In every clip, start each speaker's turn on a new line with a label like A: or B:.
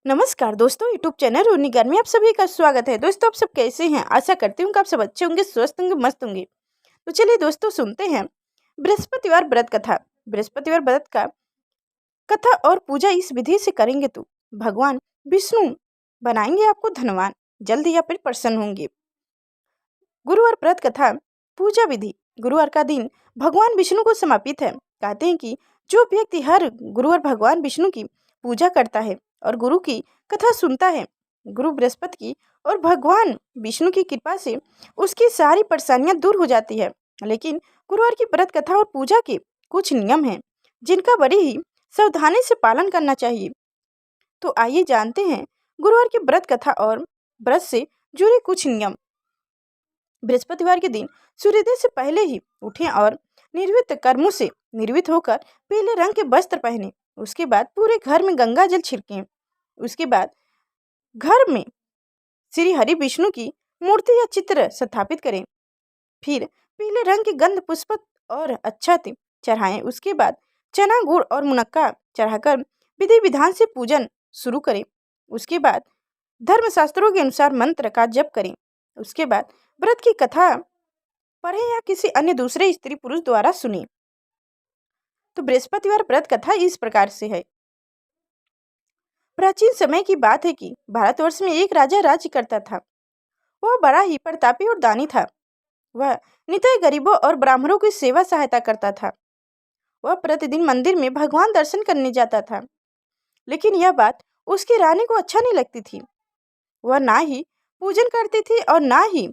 A: नमस्कार दोस्तों, YouTube channel रूनिगर में आप सभी का स्वागत है। दोस्तों, आप सब कैसे हैं? आशा करती हूँ कि आप सब अच्छे होंगे, स्वस्थ होंगे, मस्त होंगे। तो चलिए दोस्तों, सुनते हैं बृहस्पतिवार व्रत कथा। बृहस्पतिवार व्रत का कथा और पूजा इस विधि से करेंगे तो भगवान विष्णु बनाएंगे आपको धनवान, जल्द ही आप पर प्रसन्न होंगे। गुरुवार व्रत कथा पूजा विधि। गुरुवार का दिन भगवान विष्णु को समर्पित है। कहते हैं कि जो व्यक्ति हर गुरुवार भगवान विष्णु की पूजा करता है और गुरु की कथा सुनता है, गुरु बृहस्पति की और भगवान विष्णु की कृपा से उसकी सारी परेशानियां दूर हो जाती है। लेकिन गुरुवार की व्रत कथा और पूजा के कुछ नियम हैं जिनका बड़ी ही सावधानी से पालन करना चाहिए। तो आइए जानते हैं गुरुवार की व्रत कथा और व्रत से जुड़े कुछ नियम। बृहस्पतिवार के दिन सूर्योदय से पहले ही उठें और निर्वित कर्मों से निर्वित होकर पीले रंग के वस्त्र पहने। उसके बाद पूरे घर में गंगा जल छिड़कें। उसके बाद घर में श्री हरि विष्णु की मूर्ति या चित्र स्थापित करें। फिर पीले रंग के गंध पुष्प और अक्षत चढ़ाएं। उसके बाद चना गुड़ और मुनक्का चढ़ाकर विधि विधान से पूजन शुरू करें। उसके बाद धर्मशास्त्रों के अनुसार मंत्र का जप करें। उसके बाद व्रत की कथा पढ़ें या किसी अन्य दूसरे स्त्री पुरुष द्वारा सुने। तो बृहस्पतिवार व्रत कथा इस प्रकार से है। प्राचीन समय की बात है कि भारतवर्ष में एक राजा राज्य करता था। वह बड़ा ही प्रतापी और दानी था। वह निताय गरीबों और ब्राह्मणों की सेवा सहायता करता था। वह प्रतिदिन मंदिर में भगवान दर्शन करने जाता था, लेकिन यह बात उसकी रानी को अच्छा नहीं लगती थी। वह ना ही पूजन करती थी और ना ही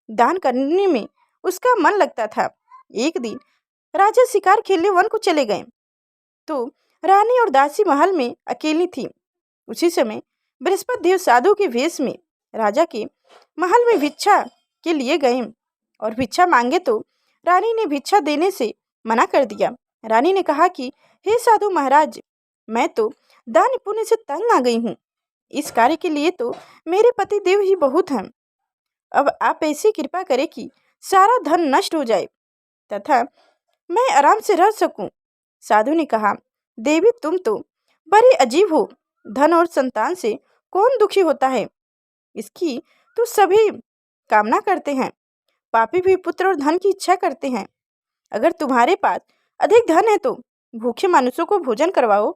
A: दान करने में उसका मन लगता था। एक दिन राजा शिकार खेलने वन को चले गए तो रानी और दासी महल में अकेली थी। उसी समय बृहस्पति देव साधु के वेश में राजा के महल में भिक्षा के लिए गए और भिक्षा मांगे तो रानी ने भिक्षा देने से मना कर दिया। रानी ने कहा कि हे साधु महाराज, मैं तो दान पुण्य से तंग आ गई हूँ। इस कार्य के लिए तो मेरे पति देव ही बहुत हैं। अब आप ऐसी कृपा करें कि सारा धन नष्ट हो जाए तथा मैं आराम से रह सकूं। साधु ने कहा, देवी तुम तो बड़ी अजीब हो। धन और संतान से कौन दुखी होता है? इसकी तो सभी कामना करते हैं। पापी भी पुत्र और धन की इच्छा करते हैं। अगर तुम्हारे पास अधिक धन है तो भूखे मनुष्यों को भोजन करवाओ,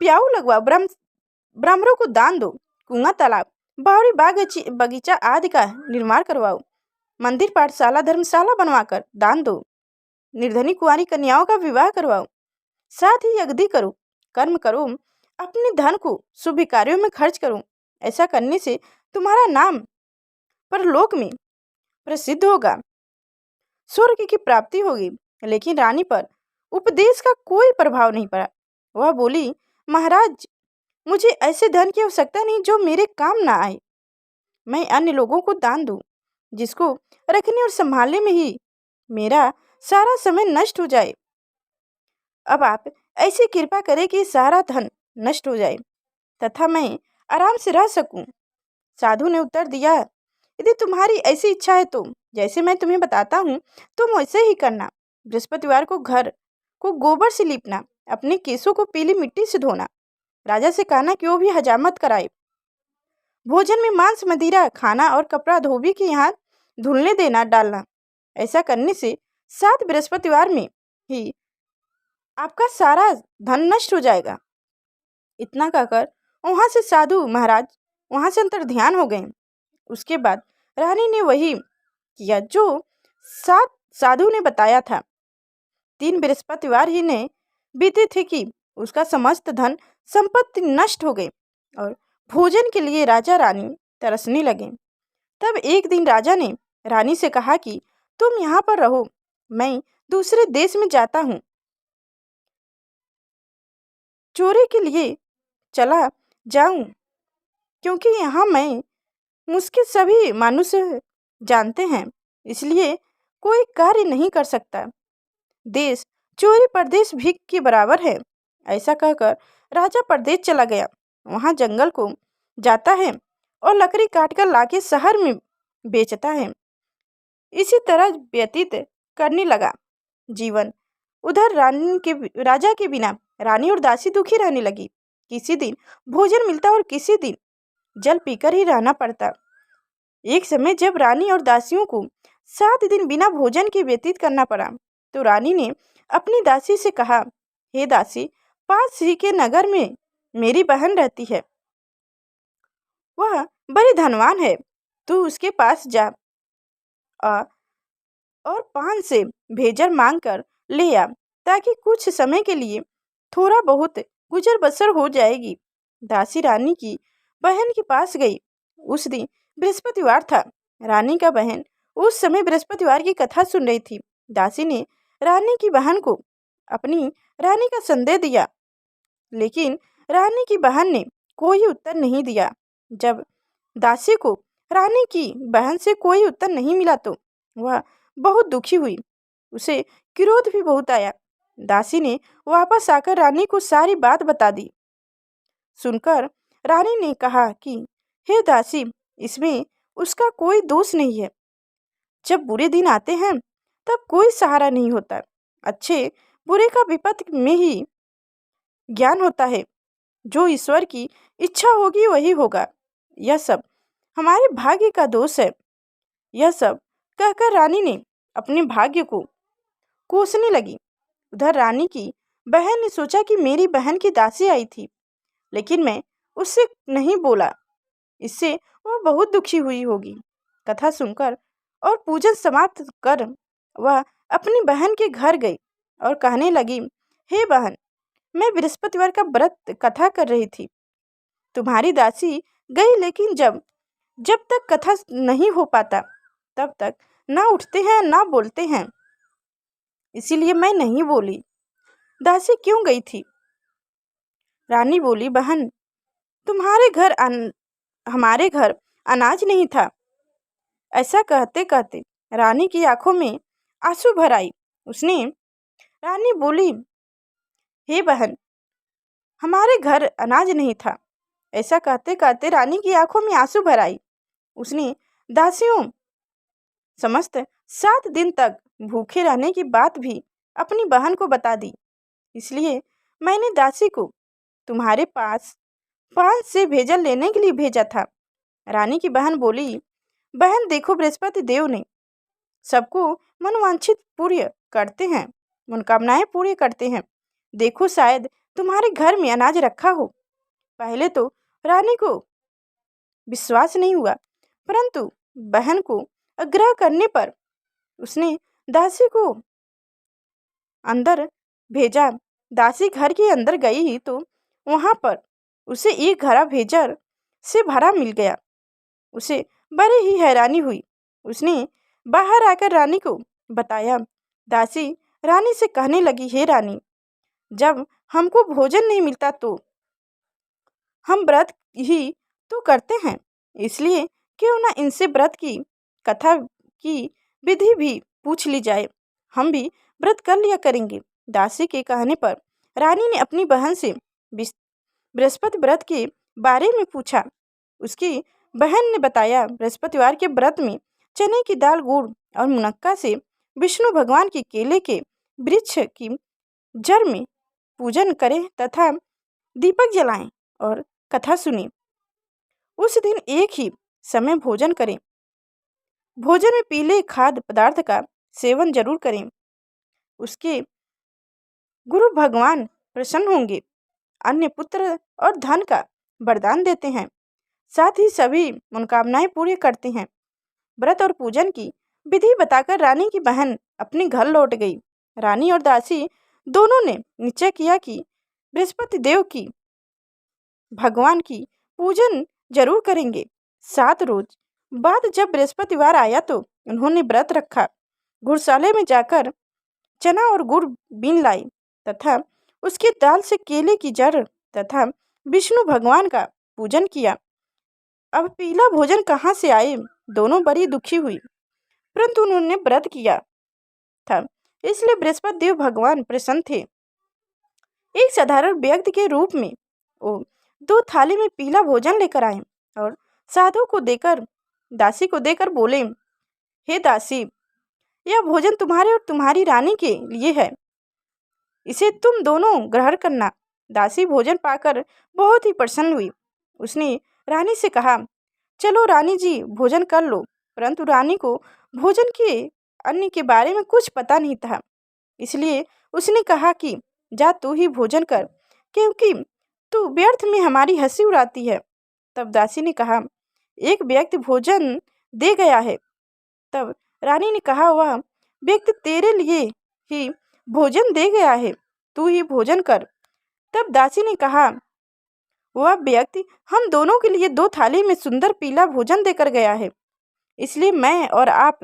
A: प्याऊ लगवाओ, ब्राह्मणों को दान दो, कुआं तालाब बावड़ी बगीचा आदि का निर्माण करवाओ, मंदिर पाठशाला धर्मशाला बनवाकर दान दो, निर्धनी कुंवारी कन्याओं का विवाह करवाओ, साथ ही यज्ञ करो, कर्म करो, अपने धन को शुभ कार्यों में खर्च करो। ऐसा करने से तुम्हारा नाम परलोक में प्रसिद्ध होगा, स्वर्ग की प्राप्ति होगी। लेकिन रानी पर उपदेश का कोई प्रभाव नहीं पड़ा। वह बोली, महाराज, मुझे ऐसे धन की आवश्यकता नहीं जो मेरे काम ना आए। मैं अन्य लोगों को दान दूं, जिसको रखने और संभालने में ही मेरा सारा समय नष्ट हो जाए। अब आप ऐसी कृपा करें कि सारा धन नष्ट हो जाए तथा मैं आराम से रह सकूं। साधु ने उत्तर दिया, यदि तुम्हारी ऐसी इच्छा है तो जैसे मैं तुम्हें बताता हूँ तुम वैसे ही करना। बृहस्पतिवार को घर को गोबर से लीपना, अपने केसों को पीली मिट्टी से धोना, राजा से कहना कि वो भी हजामत कराए, भोजन में मांस मदिरा खाना और कपड़ा धोबी के यहाँ धुलने देना डालना। ऐसा करने से 7 बृहस्पतिवार में ही आपका सारा धन नष्ट हो जाएगा। इतना कहकर वहां से साधु महाराज वहां से अंतर ध्यान हो गए। उसके बाद रानी ने वही किया जो साधु ने बताया था। 3 बृहस्पतिवार ही ने बीते थे कि उसका समस्त धन संपत्ति नष्ट हो गई और भोजन के लिए राजा रानी तरसने लगे। तब एक दिन राजा ने रानी से कहा कि तुम यहाँ पर रहो, मैं दूसरे देश में जाता हूँ, चोरी के लिए चला जाऊं, क्योंकि यहाँ मैं मुझके सभी मनुष्य जानते हैं, इसलिए कोई कार्य नहीं कर सकता। देश चोरी परदेश भीख के बराबर है। ऐसा कहकर राजा परदेश चला गया। वहाँ जंगल को जाता है और लकड़ी काटकर लाके शहर में बेचता है। इसी तरह व्यतीत करने लगा जीवन। उधर राजा के बिना रानी और दासी दुखी रहने लगी। किसी दिन भोजन मिलता और किसी दिन जल पीकर ही रहना पड़ता। एक समय जब रानी और दासियों को 7 दिन बिना भोजन के व्यतीत करना पड़ा, तो रानी ने अपनी दासी से कहा, हे दासी, पास ही के नगर में मेरी बहन रहती है। वह बड़ी धनवान है। तू उसके पास जा और पान से भेजर मांग कर ले आ, ताकि कुछ समय के लिए थोड़ा बहुत गुजर बसर हो जाएगी। दासी रानी की बहन के पास गई। उस दिन बृहस्पतिवार था। रानी का बहन उस समय बृहस्पतिवार की कथा सुन रही थी। दासी ने रानी की बहन को अपनी रानी का संदेह दिया, लेकिन रानी की बहन ने कोई उत्तर नहीं दिया। जब दासी को रानी की बहन से कोई उत्तर नहीं मिला तो वह बहुत दुखी हुई। उसे क्रोध भी बहुत आया। दासी ने वापस आकर रानी को सारी बात बता दी। सुनकर रानी ने कहा कि हे दासी, इसमें उसका कोई दोष नहीं है। जब बुरे दिन आते हैं तब कोई सहारा नहीं होता। अच्छे बुरे का विपत में ही ज्ञान होता है। जो ईश्वर की इच्छा होगी वही होगा। यह सब हमारे भाग्य का दोष है। यह सब कहकर रानी ने अपने भाग्य को कोसने लगी। उधर रानी की बहन ने सोचा कि मेरी बहन की दासी आई थी, लेकिन मैं उससे नहीं बोला, इससे वह बहुत दुखी हुई होगी। कथा सुनकर और पूजन समाप्त कर वह अपनी बहन के घर गई और कहने लगी, हे बहन, मैं बृहस्पतिवार का व्रत कथा कर रही थी। तुम्हारी दासी गई, लेकिन जब तक कथा नहीं हो पाता तब तक ना उठते हैं ना बोलते हैं, इसीलिए मैं नहीं बोली। दासी क्यों गई थी? रानी बोली, बहन, तुम्हारे घर हमारे घर अनाज नहीं था। ऐसा कहते कहते रानी की आंखों में आंसू भर आई। रानी बोली, हे बहन, हमारे घर अनाज नहीं था। ऐसा कहते कहते रानी की आंखों में आंसू भर आई। उसने दासियों समस्त 7 दिन तक भूखे रहने की बात भी अपनी बहन को बता दी। इसलिए मैंने दासी को तुम्हारे पास पान से भेजल लेने के लिए भेजा था। रानी की बहन बोली, बहन देखो, बृहस्पति देव ने सबको मनवांछित पूर्ण करते हैं, मनोकामनाएं पूरी करते हैं। देखो, शायद तुम्हारे घर में अनाज रखा हो। पहले तो रानी को विश्वास नहीं हुआ, परंतु बहन को आग्रह करने पर उसने दासी को अंदर भेजा। दासी घर के अंदर गई तो वहां पर उसे एक घड़ा भेजर से भरा मिल गया। उसे बड़ी ही हैरानी हुई। उसने बाहर आकर रानी को बताया। दासी रानी से कहने लगी, हे रानी, जब हमको भोजन नहीं मिलता तो हम व्रत ही तो करते हैं, इसलिए क्यों ना इनसे व्रत की कथा की विधि भी पूछ ली जाए। हम भी व्रत कर लिया करेंगे। दासी के कहने पर रानी ने अपनी बहन से बृहस्पति व्रत के बारे में पूछा। उसकी बहन ने बताया, बृहस्पतिवार के व्रत में चने की दाल, गुड़ और मुनक्का से विष्णु भगवान के केले के वृक्ष की जड़ में पूजन करें तथा दीपक जलाएं और कथा सुने। उस दिन एक ही समय भोजन करें। भोजन में पीले खाद्य पदार्थ का सेवन जरूर करें। उसके गुरु भगवान प्रसन्न होंगे। अन्य पुत्र और धन का वरदान देते हैं। साथ ही सभी मनोकामनाएं पूरी करते हैं। व्रत और पूजन की विधि बताकर रानी की बहन अपने घर लौट गई। रानी और दासी दोनों ने निश्चय किया कि बृहस्पति देव की भगवान की पूजन जरूर करेंगे। 7 रोज बाद जब बृहस्पतिवार आया तो उन्होंने व्रत रखा। घुड़शाले में जाकर चना और गुड़ बीन लाई तथा उसकी दाल से केले की जड़ तथा विष्णु भगवान का पूजन किया। अब पीला भोजन कहाँ से आए? दोनों बड़ी दुखी हुई, परंतु उन्होंने व्रत किया था, इसलिए बृहस्पति देव भगवान प्रसन्न थे। एक साधारण व्यक्ति के रूप में वो 2 थाली में पीला भोजन लेकर आए और साधु को देकर दासी को देकर बोले, हे दासी, यह भोजन तुम्हारे और तुम्हारी रानी के लिए है। इसे तुम दोनों ग्रहण करना। दासी भोजन पाकर बहुत ही प्रसन्न हुई। उसने रानी से कहा, चलो रानी जी भोजन कर लो। परंतु रानी को भोजन के अन्न के बारे में कुछ पता नहीं था, इसलिए उसने कहा कि जा तू ही भोजन कर, क्योंकि तू व्यर्थ में हमारी हंसी उड़ाती है। तब दासी ने कहा, एक व्यक्ति भोजन दे गया है। तब रानी ने कहा, वह व्यक्ति तेरे लिए ही भोजन दे गया है, तू ही भोजन कर। तब दासी ने कहा, वह व्यक्ति हम दोनों के लिए 2 थाली में सुंदर पीला भोजन देकर गया है, इसलिए मैं और आप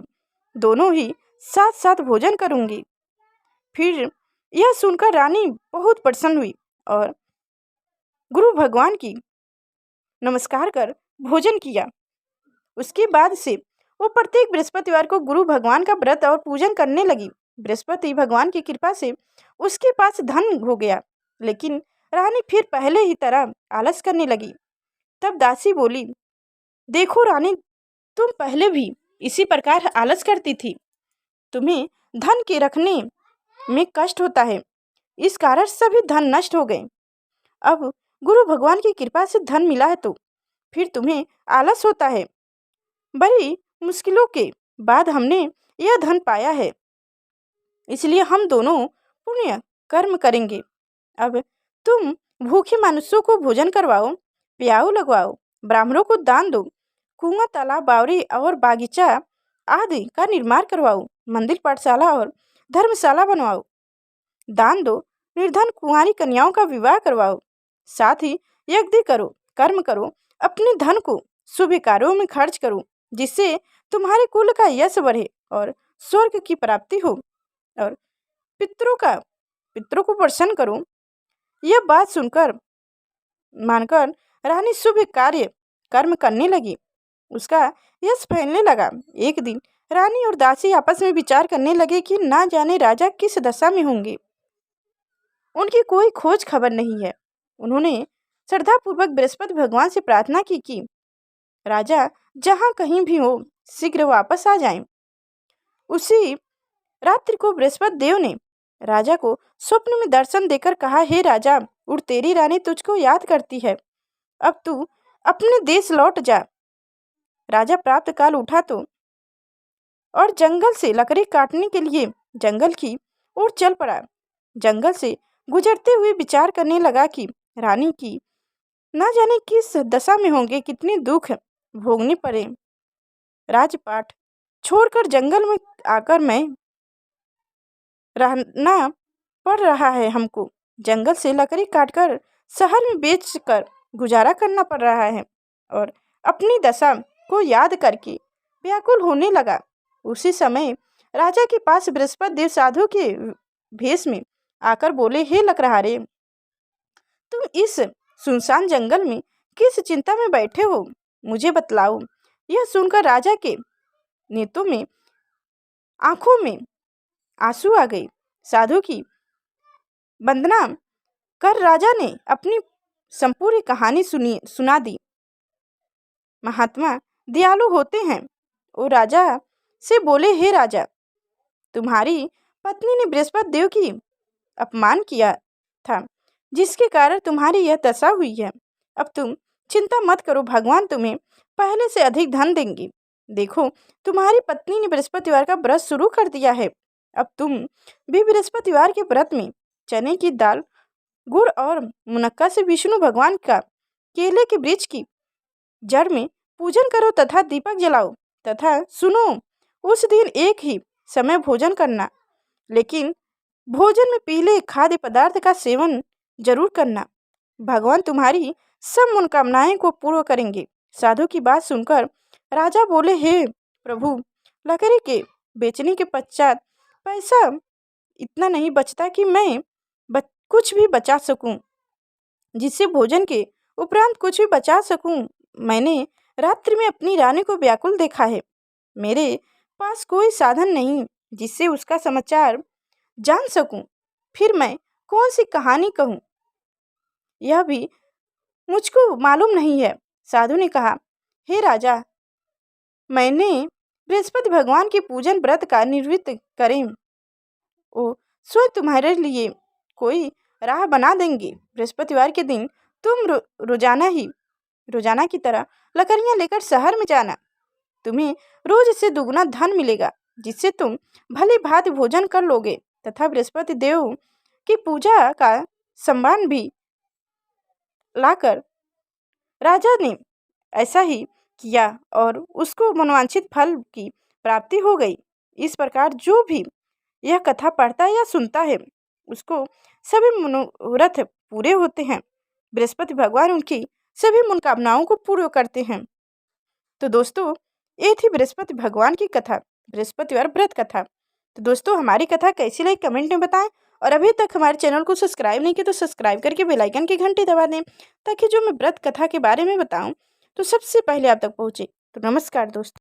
A: दोनों ही साथ साथ भोजन करूंगी। फिर यह सुनकर रानी बहुत प्रसन्न हुई और गुरु भगवान की नमस्कार कर भोजन किया। उसके बाद से वो प्रत्येक बृहस्पतिवार को गुरु भगवान का व्रत और पूजन करने लगी। बृहस्पति भगवान की कृपा से उसके पास धन हो गया, लेकिन रानी फिर पहले ही तरह आलस करने लगी। तब दासी बोली, देखो रानी, तुम पहले भी इसी प्रकार आलस करती थी। तुम्हें धन के रखने में कष्ट होता है, इस कारण सभी धन नष्ट हो गए। अब गुरु भगवान की कृपा से धन मिला है तो फिर तुम्हें आलस होता है। बड़ी मुश्किलों के बाद हमने यह धन पाया है, इसलिए हम दोनों पुण्य कर्म करेंगे। अब तुम भूखे मनुष्यों को भोजन करवाओ, प्याऊ लगवाओ, ब्राह्मणों को दान दो, कुआं, तालाब, बावड़ी और बागीचा आदि का निर्माण करवाओ, मंदिर, पाठशाला और धर्मशाला बनवाओ, दान दो, निर्धन कुंवारी कन्याओं का विवाह करवाओ, साथ ही यज्ञ करो, कर्म करो, अपने धन को शुभ कार्यों में खर्च करो, जिससे तुम्हारे कुल का यश बढ़े और स्वर्ग की प्राप्ति हो, और पितरों को प्रसन्न करो। यह बात सुनकर मानकर रानी शुभ कार्य कर्म करने लगी। उसका यश फैलने लगा। एक दिन रानी और दासी आपस में विचार करने लगे कि ना जाने राजा किस दशा में होंगे, उनकी कोई खोज खबर नहीं है। उन्होंने श्रद्धापूर्वक बृहस्पति भगवान से प्रार्थना की कि राजा जहाँ कहीं भी हो शीघ्र वापस आ जाएं। उसी रात्रि को बृहस्पति देव ने राजा को स्वप्न में दर्शन देकर कहा, हे राजा, उठ, तेरी रानी तुझको याद करती है, अब तू अपने देश लौट जा। राजा प्राप्त काल उठा तो और जंगल से लकड़ी काटने के लिए जंगल की ओर चल पड़ा। जंगल से गुजरते हुए विचार करने लगा कि रानी की ना जाने किस दशा में होंगे, कितने दुख भोगने पड़े। राजपाट छोड़कर जंगल में आकर मैं रहना पड़ रहा है, हमको जंगल से लकड़ी काटकर शहर में बेचकर गुजारा करना पड़ रहा है, और अपनी दशा को याद करके व्याकुल होने लगा। उसी समय राजा के पास बृहस्पति देव साधु के भेष में आकर बोले, हे लकड़हारे, तुम इस सुनसान जंगल में किस चिंता में बैठे हो, मुझे बतलाओ। यह सुनकर राजा के नेत्रों में आंखों में आंसू आ गए। साधु की वंदना कर राजा ने अपनी संपूर्ण कहानी सुना दी। महात्मा दयालु होते हैं। वो राजा से बोले, हे राजा, तुम्हारी पत्नी ने बृहस्पति देव की अपमान किया था, जिसके कारण तुम्हारी यह दशा हुई है। अब तुम चिंता मत करो, भगवान तुम्हें पहले से अधिक धन देंगे। देखो, तुम्हारी पत्नी ने बृहस्पतिवार का व्रत शुरू कर दिया है। अब तुम भी बृहस्पतिवार के व्रत में चने की दाल, गुड़ और मुनक्का से विष्णु भगवान का केले के वृक्ष की जड़ में पूजन करो तथा दीपक जलाओ, तथा सुनो, उस दिन एक ही समय भोजन करना, लेकिन भोजन में पीले खाद्य पदार्थ का सेवन जरूर करना। भगवान तुम्हारी सब मनोकामनाएं को पूर्ण करेंगे। साधु की बात सुनकर राजा बोले, हे प्रभु, लकड़ी के बेचने के पश्चात पैसा इतना नहीं बचता कि मैं कुछ भी बचा सकूं, जिससे भोजन के उपरांत कुछ भी बचा सकूं। मैंने रात्रि में अपनी रानी को व्याकुल देखा है। मेरे पास कोई साधन नहीं जिससे उसका समाचार जान सकूं। फिर मैं कौन सी कहानी कहूं, यह भी मुझको मालूम नहीं है। साधु ने कहा, हे राजा, मैंने बृहस्पति भगवान के पूजन व्रत का निवृत्त करें, वो स्वयं तुम्हारे लिए कोई राह बना देंगे। बृहस्पतिवार के दिन तुम रोजाना की तरह लकड़ियाँ लेकर शहर में जाना। तुम्हें रोज इससे दुगुना धन मिलेगा, जिससे तुम भली भांति भोजन कर लोगे तथा बृहस्पति देव की पूजा का सम्मान भी लाकर। राजा ने ऐसा ही किया और उसको मनोवांछित फल की प्राप्ति हो गई। इस प्रकार जो भी यह कथा पढ़ता या सुनता है उसको सभी मनोरथ पूरे होते हैं। बृहस्पति भगवान उनकी सभी मनोकामनाओं को पूर्ण करते हैं। तो दोस्तों, ये थी बृहस्पति भगवान की कथा, बृहस्पतिवार व्रत कथा। तो दोस्तों, हमारी कथा कैसी लगी कमेंट में बताएं और अभी तक हमारे चैनल को सब्सक्राइब नहीं किया तो सब्सक्राइब करके बेल आइकन की घंटी दबा दें, ताकि जो मैं व्रत कथा के बारे में बताऊं तो सबसे पहले आप तक पहुंचे। तो नमस्कार दोस्तों।